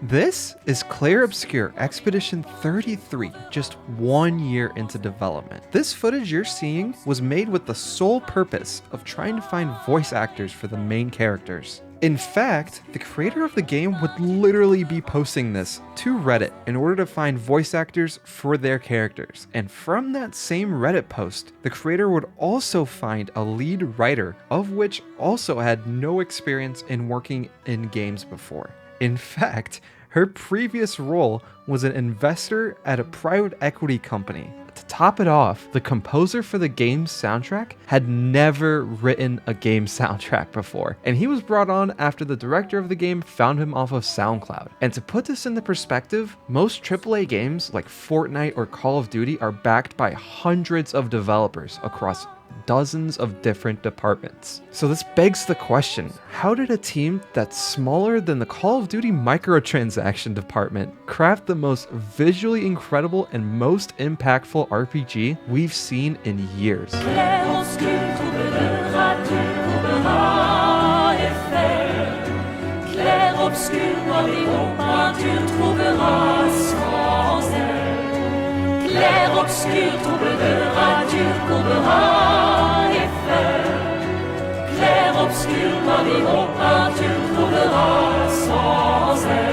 This is Clair Obscur Expedition 33, just 1 year into development. This footage you're seeing was made with the sole purpose of trying to find voice actors for the main characters. In fact, the creator of the game would literally be posting this to Reddit in order to find voice actors for their characters. And from that same Reddit post, the creator would also find a lead writer, of which also had no experience in working in games before. In fact, her previous role was an investor at a private equity company. To top it off, the composer for the game's soundtrack had never written a game soundtrack before, and he was brought on after the director of the game found him off of SoundCloud. And to put this into perspective, most AAA games like Fortnite or Call of Duty are backed by hundreds of developers across dozens of different departments. So this begs the question, how did a team that's smaller than the Call of Duty microtransaction department craft the most visually incredible and most impactful RPG we've seen in years? Clair obscur, dans les hauts peintures trouveras sans elle. Clair obscur, trouble de rature, courbera et fait. Clair obscur, dans les hauts peintures trouveras sans elle.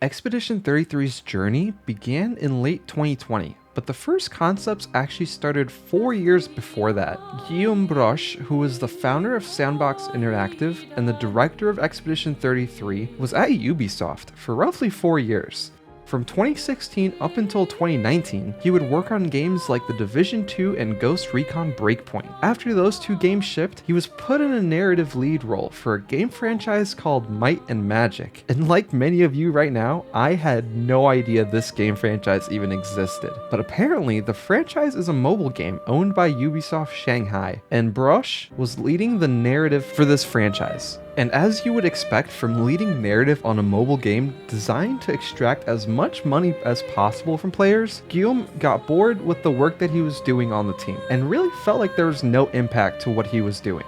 Expedition 33's journey began in late 2020. But the first concepts actually started 4 years before that. Guillaume Broche, who was the founder of Sandbox Interactive and the director of Expedition 33, was at Ubisoft for roughly 4 years. From 2016 up until 2019, he would work on games like The Division 2 and Ghost Recon Breakpoint. After those two games shipped, he was put in a narrative lead role for a game franchise called Might and Magic. And like many of you right now, I had no idea this game franchise even existed. But apparently, the franchise is a mobile game owned by Ubisoft Shanghai, and Broche was leading the narrative for this franchise. And as you would expect from leading narrative on a mobile game designed to extract as much money as possible from players, Guillaume got bored with the work that he was doing on the team and really felt like there was no impact to what he was doing.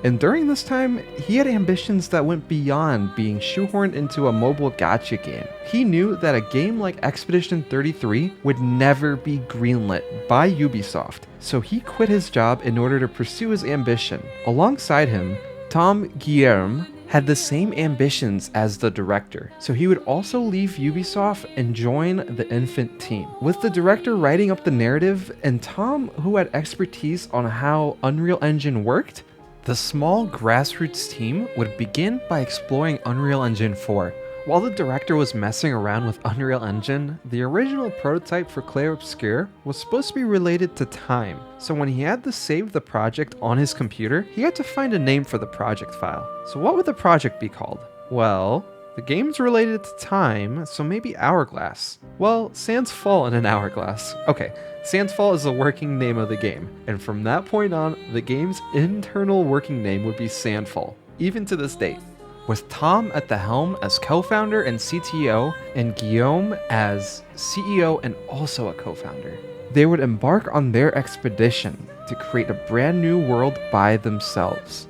And during this time, he had ambitions that went beyond being shoehorned into a mobile gacha game. He knew that a game like Expedition 33 would never be greenlit by Ubisoft, so he quit his job in order to pursue his ambition. Alongside him, Tom Guillerme had the same ambitions as the director, so he would also leave Ubisoft and join the infant team. With the director writing up the narrative and Tom, who had expertise on how Unreal Engine worked, the small grassroots team would begin by exploring Unreal Engine 4. While the director was messing around with Unreal Engine, the original prototype for Clair Obscur was supposed to be related to time, so when he had to save the project on his computer, he had to find a name for the project file. So what would the project be called? Well, the game's related to time, so maybe Hourglass. Well, Sans Fall in an Hourglass. Okay, Sans Fall is the working name of the game, and from that point on, the game's internal working name would be Sandfall, even to this date. With Tom at the helm as co-founder and CTO, and Guillaume as CEO and also a co-founder. They would embark on their expedition to create a brand new world by themselves.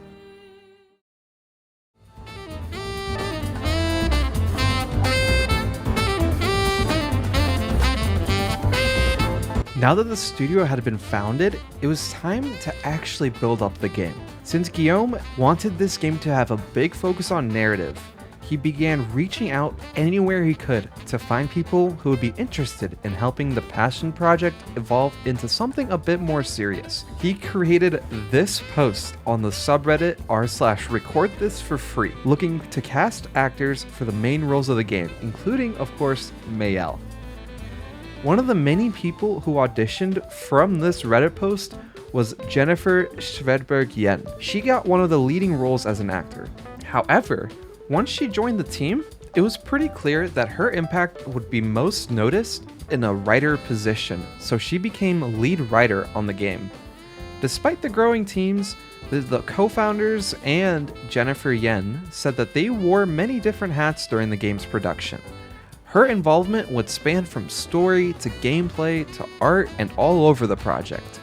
Now that the studio had been founded, it was time to actually build up the game. Since Guillaume wanted this game to have a big focus on narrative, he began reaching out anywhere he could to find people who would be interested in helping the passion project evolve into something a bit more serious. He created this post on the subreddit r/recordthisforfree, looking to cast actors for the main roles of the game, including, of course, Mayel. One of the many people who auditioned from this Reddit post was Jennifer Schvedberg-Yen. She got one of the leading roles as an actor. However, once she joined the team, it was pretty clear that her impact would be most noticed in a writer position, so she became lead writer on the game. Despite the growing teams, the co-founders and Jennifer Yen said that they wore many different hats during the game's production. Her involvement would span from story to gameplay to art and all over the project.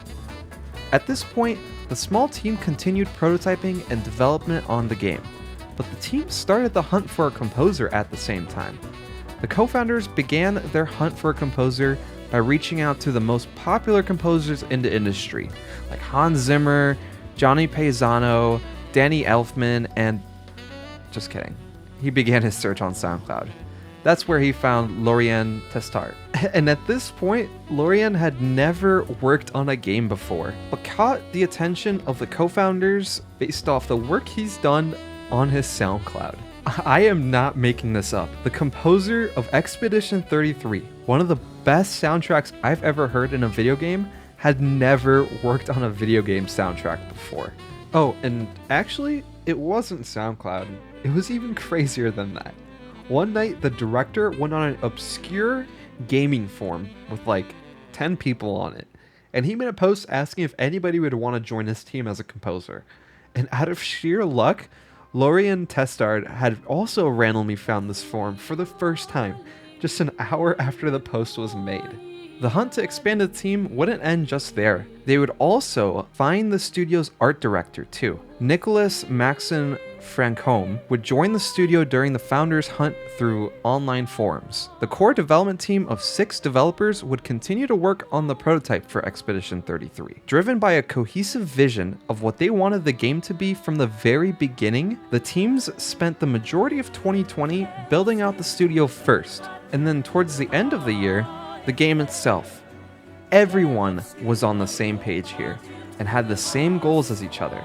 At this point, the small team continued prototyping and development on the game. but the team started the hunt for a composer at the same time. The co-founders began their hunt for a composer by reaching out to the most popular composers in the industry, like Hans Zimmer, Johnny Paisano, Danny Elfman, and... just kidding. He began his search on SoundCloud. That's where he found Laurent Testart. And at this point, Laurent had never worked on a game before, but caught the attention of the co-founders based off the work he's done on his SoundCloud. I am not making this up. The composer of Expedition 33, one of the best soundtracks I've ever heard in a video game, had never worked on a video game soundtrack before. Oh, and actually, it wasn't SoundCloud. It was even crazier than that. One night, the director went on an obscure gaming forum with like 10 people on it, and he made a post asking if anybody would want to join his team as a composer. And out of sheer luck, Laurent Testart had also randomly found this forum for the first time, just an hour after the post was made. The hunt to expand the team wouldn't end just there. They would also find the studio's art director too. Nicolas Maxon Francome would join the studio during the founders' hunt through online forums. The core development team of 6 developers would continue to work on the prototype for Expedition 33. Driven by a cohesive vision of what they wanted the game to be from the very beginning, the teams spent the majority of 2020 building out the studio first, and then towards the end of the year, the game itself. Everyone was on the same page here and had the same goals as each other: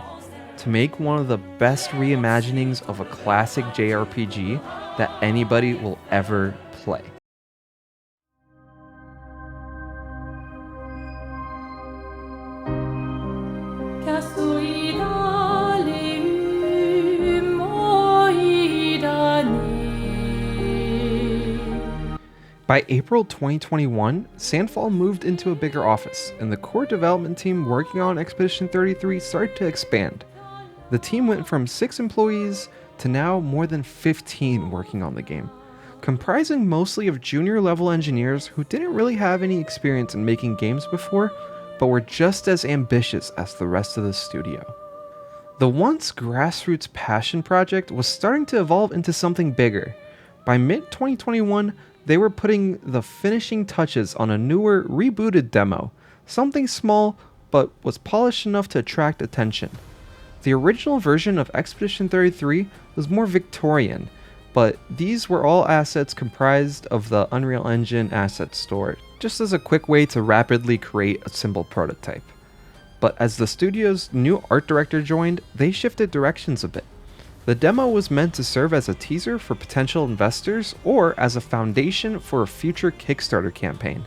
to make one of the best reimaginings of a classic JRPG that anybody will ever play. By April 2021, Sandfall moved into a bigger office, and the core development team working on Expedition 33 started to expand. The team went from 6 employees to now more than 15 working on the game, comprising mostly of junior-level engineers who didn't really have any experience in making games before, but were just as ambitious as the rest of the studio. The once grassroots passion project was starting to evolve into something bigger. By mid-2021, they were putting the finishing touches on a newer, rebooted demo, something small but was polished enough to attract attention. The original version of Expedition 33 was more Victorian, but these were all assets comprised of the Unreal Engine asset store, just as a quick way to rapidly create a simple prototype. But as the studio's new art director joined, they shifted directions a bit. The demo was meant to serve as a teaser for potential investors or as a foundation for a future Kickstarter campaign.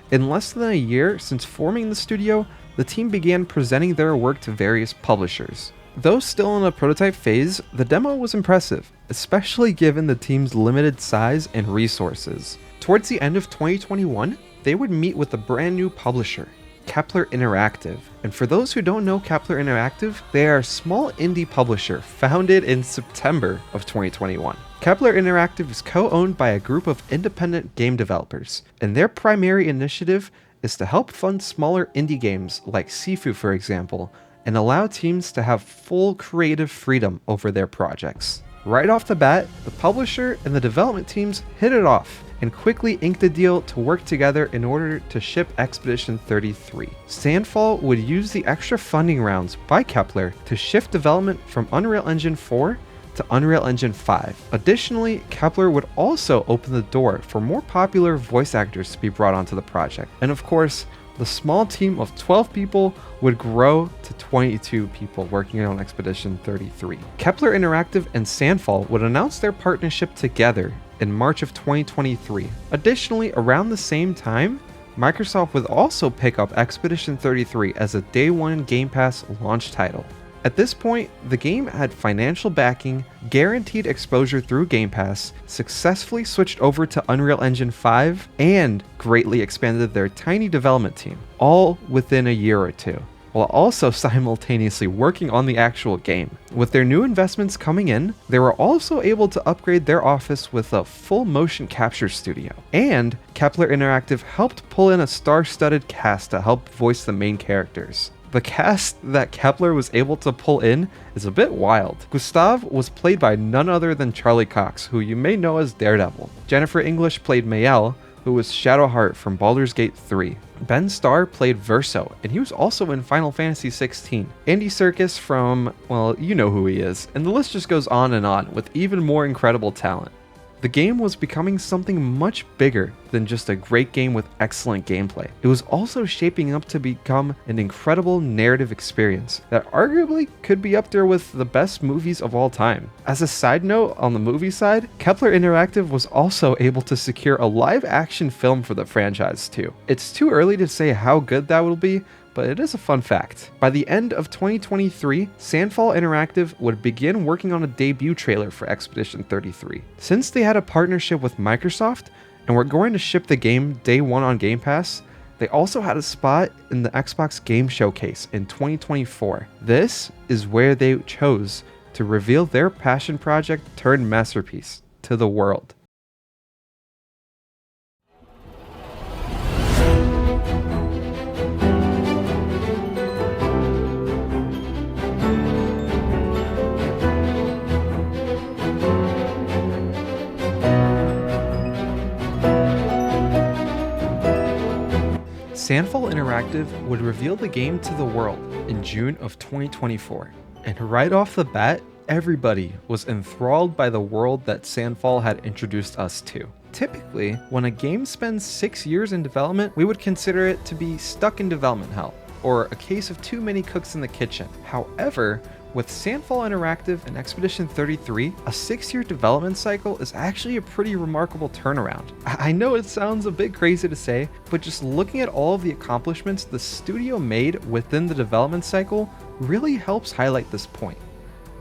In less than a year since forming the studio, the team began presenting their work to various publishers. Though still in a prototype phase, the demo was impressive, especially given the team's limited size and resources. Towards the end of 2021, they would meet with a brand new publisher, Kepler Interactive. And for those who don't know Kepler Interactive, they are a small indie publisher founded in September of 2021. Kepler Interactive is co-owned by a group of independent game developers, and their primary initiative is to help fund smaller indie games like Sifu, for example, and allow teams to have full creative freedom over their projects. Right off the bat, the publisher and the development teams hit it off and quickly inked a deal to work together in order to ship Expedition 33. Sandfall would use the extra funding rounds by Kepler to shift development from Unreal Engine 4 to Unreal Engine 5. Additionally, Kepler would also open the door for more popular voice actors to be brought onto the project. And of course, the small team of 12 people would grow to 22 people working on Expedition 33. Kepler Interactive and Sandfall would announce their partnership together in March of 2023. Additionally, around the same time, Microsoft would also pick up Expedition 33 as a Day 1 Game Pass launch title. At this point, the game had financial backing, guaranteed exposure through Game Pass, successfully switched over to Unreal Engine 5, and greatly expanded their tiny development team, all within a year or two, while also simultaneously working on the actual game. With their new investments coming in, they were also able to upgrade their office with a full motion capture studio. And Kepler Interactive helped pull in a star-studded cast to help voice the main characters. The cast that Kepler was able to pull in is a bit wild. Gustav was played by none other than Charlie Cox, who you may know as Daredevil. Jennifer English played Mayel, who was Shadowheart from Baldur's Gate 3. Ben Starr played Verso, and he was also in Final Fantasy XVI. Andy Serkis from, well, you know who he is, and the list just goes on and on, with even more incredible talent. The game was becoming something much bigger than just a great game with excellent gameplay. It was also shaping up to become an incredible narrative experience that arguably could be up there with the best movies of all time. As a side note, on the movie side, Kepler Interactive was also able to secure a live-action film for the franchise too. It's too early to say how good that will be, but it is a fun fact. By the end of 2023, Sandfall Interactive would begin working on a debut trailer for Expedition 33. Since they had a partnership with Microsoft and were going to ship the game day one on Game Pass, they also had a spot in the Xbox Game Showcase in 2024. This is where they chose to reveal their passion project turned masterpiece to the world. Sandfall Interactive would reveal the game to the world in June of 2024, and right off the bat, everybody was enthralled by the world that Sandfall had introduced us to. Typically, when a game spends 6 years in development, we would consider it to be stuck in development hell, or a case of too many cooks in the kitchen. However, with Sandfall Interactive and Expedition 33, a 6-year development cycle is actually a pretty remarkable turnaround. I know it sounds a bit crazy to say, but just looking at all of the accomplishments the studio made within the development cycle really helps highlight this point.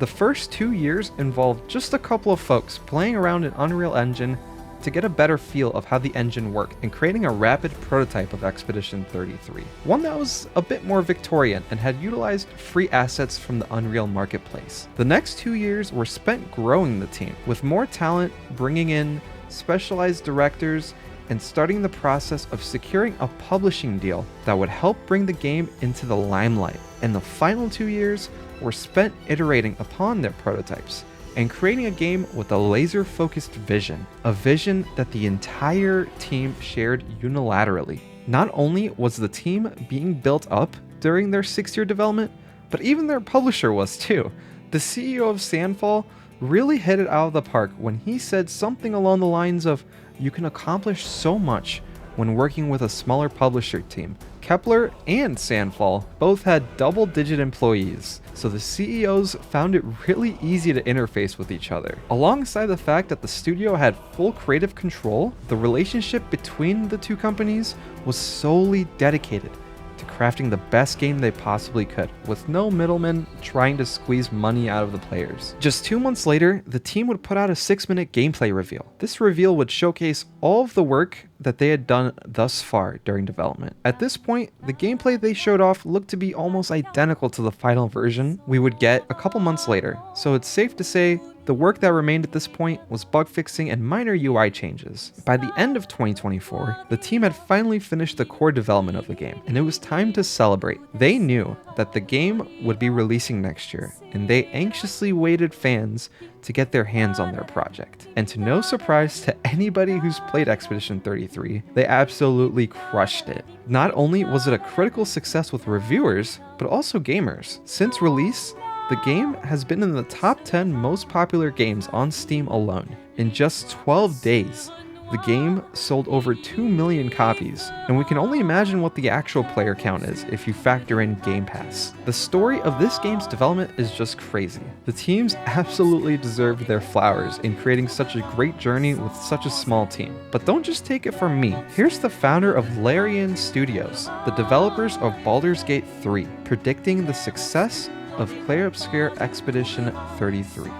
The first 2 years involved just a couple of folks playing around in Unreal Engine to get a better feel of how the engine worked and creating a rapid prototype of Expedition 33. One that was a bit more Victorian and had utilized free assets from the Unreal marketplace. The next 2 years were spent growing the team, with more talent, bringing in specialized directors, and starting the process of securing a publishing deal that would help bring the game into the limelight. And the final 2 years were spent iterating upon their prototypes and creating a game with a laser-focused vision, a vision that the entire team shared unilaterally. Not only was the team being built up during their 6-year development, but even their publisher was too. The CEO of Sandfall really hit it out of the park when he said something along the lines of, "You can accomplish so much when working with a smaller publisher team." Kepler and Sandfall both had double-digit employees, so the CEOs found it really easy to interface with each other. Alongside the fact that the studio had full creative control, the relationship between the two companies was solely dedicated to crafting the best game they possibly could, with no middlemen trying to squeeze money out of the players. Just 2 months later, the team would put out a 6-minute gameplay reveal. This reveal would showcase all of the work that they had done thus far during development. At this point, the gameplay they showed off looked to be almost identical to the final version we would get a couple months later, so it's safe to say the work that remained at this point was bug fixing and minor UI changes. By the end of 2024, the team had finally finished the core development of the game, and it was time to celebrate. They knew that the game would be releasing next year, and they anxiously waited fans to get their hands on their project. And to no surprise to anybody who's played Expedition 33, they absolutely crushed it. Not only was it a critical success with reviewers, but also gamers. Since release, the game has been in the top 10 most popular games on Steam alone. In just 12 days, the game sold over 2 million copies, and we can only imagine what the actual player count is if you factor in Game Pass. The story of this game's development is just crazy. The teams absolutely deserved their flowers in creating such a great journey with such a small team. But don't just take it from me. Here's the founder of Larian Studios, the developers of Baldur's Gate 3, predicting the success of Clair Obscur Expedition 33.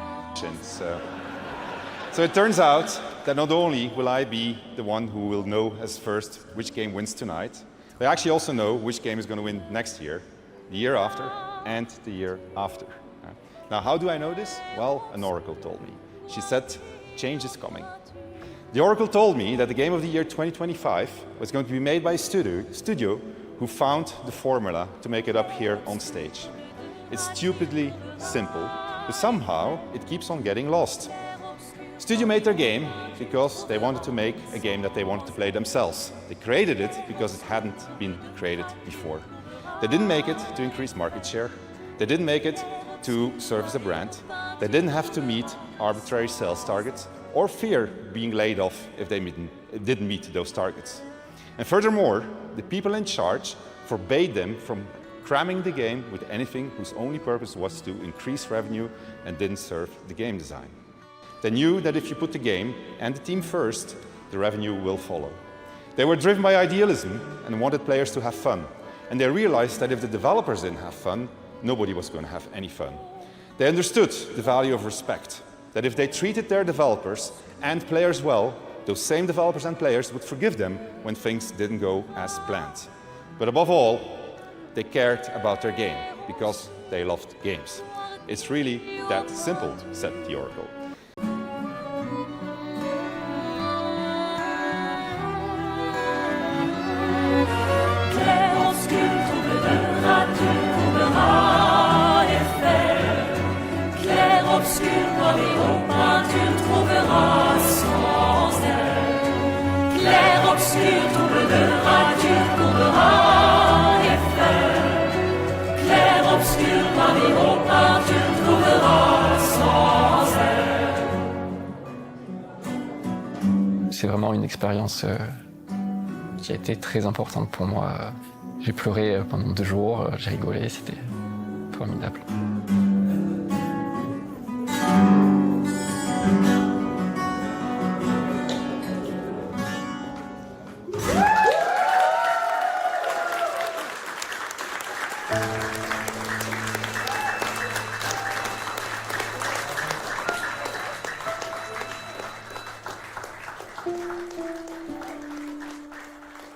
So it turns out that not only will I be the one who will know as first which game wins tonight, I actually also know which game is going to win next year, the year after, and the year after. Now, how do I know this? Well, an oracle told me. She said, change is coming. The oracle told me that the game of the year 2025 was going to be made by a studio who found the formula to make it up here on stage. It's stupidly simple, but somehow it keeps on getting lost. Studio made their game because they wanted to make a game that they wanted to play themselves. They created it because it hadn't been created before. They didn't make it to increase market share. They didn't make it to serve as a brand. They didn't have to meet arbitrary sales targets or fear being laid off if they didn't meet those targets. And furthermore, the people in charge forbade them from cramming the game with anything whose only purpose was to increase revenue and didn't serve the game design. They knew that if you put the game and the team first, the revenue will follow. They were driven by idealism and wanted players to have fun. And they realized that if the developers didn't have fun, nobody was going to have any fun. They understood the value of respect, that if they treated their developers and players well, those same developers and players would forgive them when things didn't go as planned. But above all, they cared about their game because they loved games. It's really that simple, said the Oracle. Clair obscur, trouveras, tu trouveras effet. Clair obscur, Marie tu trouveras sans elle. Clair obscur, trouveras, tu trouveras effet. Clair obscur, Marie tu trouveras sans elle. C'est vraiment une expérience qui a été très importante pour moi. J'ai pleuré pendant 2 jours, j'ai rigolé, c'était formidable.